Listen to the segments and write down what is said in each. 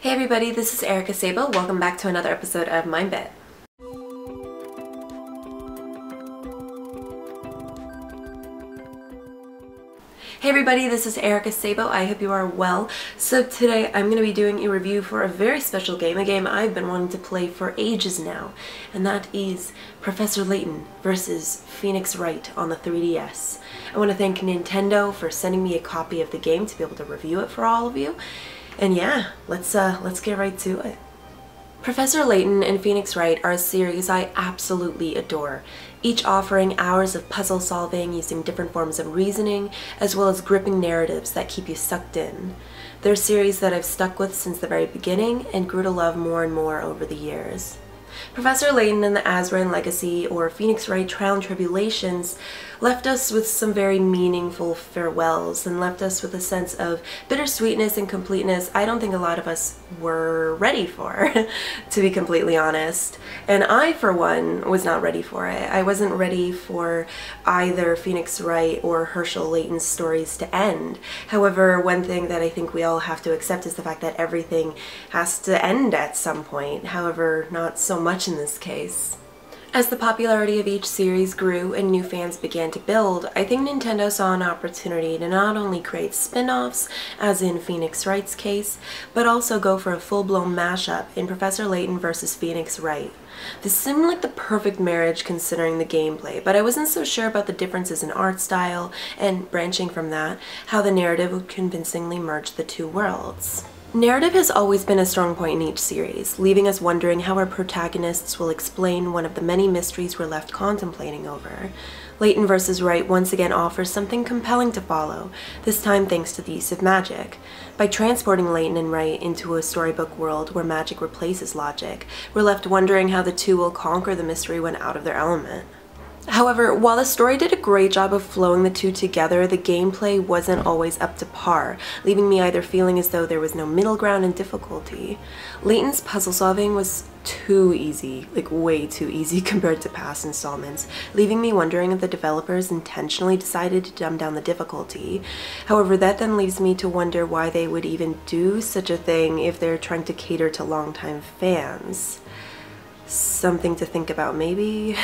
Hey everybody, this is Erika Szabo. Welcome back to another episode of MindBit. Hey everybody, this is Erika Szabo. I hope you are well. So today I'm going to be doing a review for a very special game, a game I've been wanting to play for ages now, and that is Professor Layton versus Phoenix Wright on the 3DS. I want to thank Nintendo for sending me a copy of the game to be able to review it for all of you. And yeah, let's get right to it. Professor Layton and Phoenix Wright are a series I absolutely adore, each offering hours of puzzle solving using different forms of reasoning, as well as gripping narratives that keep you sucked in. They're a series that I've stuck with since the very beginning and grew to love more and more over the years. Professor Layton and the Azran Legacy, or Phoenix Wright Trial and Tribulations, left us with some very meaningful farewells and left us with a sense of bittersweetness and completeness I don't think a lot of us were ready for, to be completely honest. And I, for one, was not ready for it. I wasn't ready for either Phoenix Wright or Herschel Layton's stories to end. However, one thing that I think we all have to accept is the fact that everything has to end at some point. However, not so much in this case. As the popularity of each series grew and new fans began to build, I think Nintendo saw an opportunity to not only create spin-offs, as in Phoenix Wright's case, but also go for a full-blown mashup in Professor Layton vs. Phoenix Wright. This seemed like the perfect marriage considering the gameplay, but I wasn't so sure about the differences in art style, and branching from that, how the narrative would convincingly merge the two worlds. Narrative has always been a strong point in each series, leaving us wondering how our protagonists will explain one of the many mysteries we're left contemplating over. Layton vs. Wright once again offers something compelling to follow, this time thanks to the use of magic. By transporting Layton and Wright into a storybook world where magic replaces logic, we're left wondering how the two will conquer the mystery when out of their element. However, while the story did a great job of flowing the two together, the gameplay wasn't always up to par, leaving me either feeling as though there was no middle ground in difficulty. Layton's puzzle solving was too easy, like way too easy compared to past installments, leaving me wondering if the developers intentionally decided to dumb down the difficulty. However, that then leaves me to wonder why they would even do such a thing if they're trying to cater to longtime fans. Something to think about, maybe?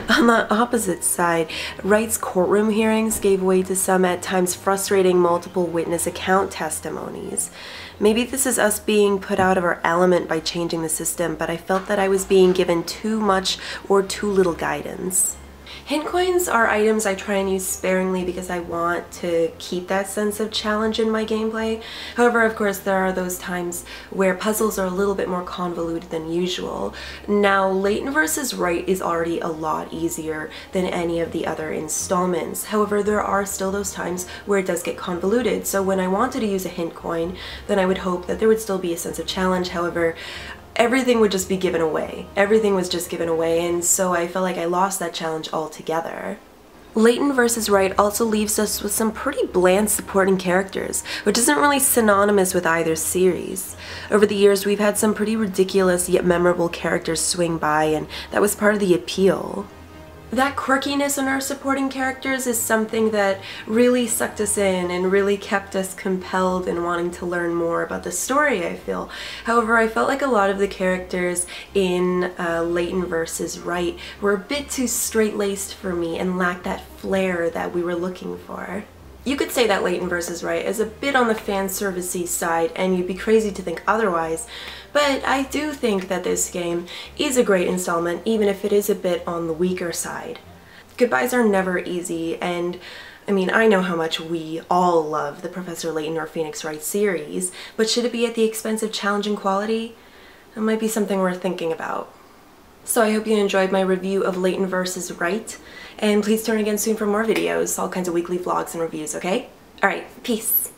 On the opposite side, Wright's courtroom hearings gave way to some at times frustrating multiple witness account testimonies. Maybe this is us being put out of our element by changing the system, but I felt that I was being given too much or too little guidance. Hint coins are items I try and use sparingly because I want to keep that sense of challenge in my gameplay. However, of course, there are those times where puzzles are a little bit more convoluted than usual. Now, Layton vs. Wright is already a lot easier than any of the other installments. However, there are still those times where it does get convoluted, so when I wanted to use a hint coin, then I would hope that there would still be a sense of challenge. However, everything would just be given away. Everything was just given away, and so I felt like I lost that challenge altogether. Layton vs. Wright also leaves us with some pretty bland supporting characters, which isn't really synonymous with either series. Over the years, we've had some pretty ridiculous yet memorable characters swing by, and that was part of the appeal. That quirkiness in our supporting characters is something that really sucked us in and really kept us compelled in wanting to learn more about the story, I feel. However, I felt like a lot of the characters in Layton vs. Wright were a bit too straight-laced for me and lacked that flair that we were looking for. You could say that Layton vs. Wright is a bit on the fan service-y side, and you'd be crazy to think otherwise, but I do think that this game is a great installment, even if it is a bit on the weaker side. Goodbyes are never easy, and I mean, I know how much we all love the Professor Layton or Phoenix Wright series, but should it be at the expense of challenging quality? That might be something worth thinking about. So I hope you enjoyed my review of Layton vs. Wright, and please turn again soon for more videos, all kinds of weekly vlogs and reviews, okay? Alright, peace!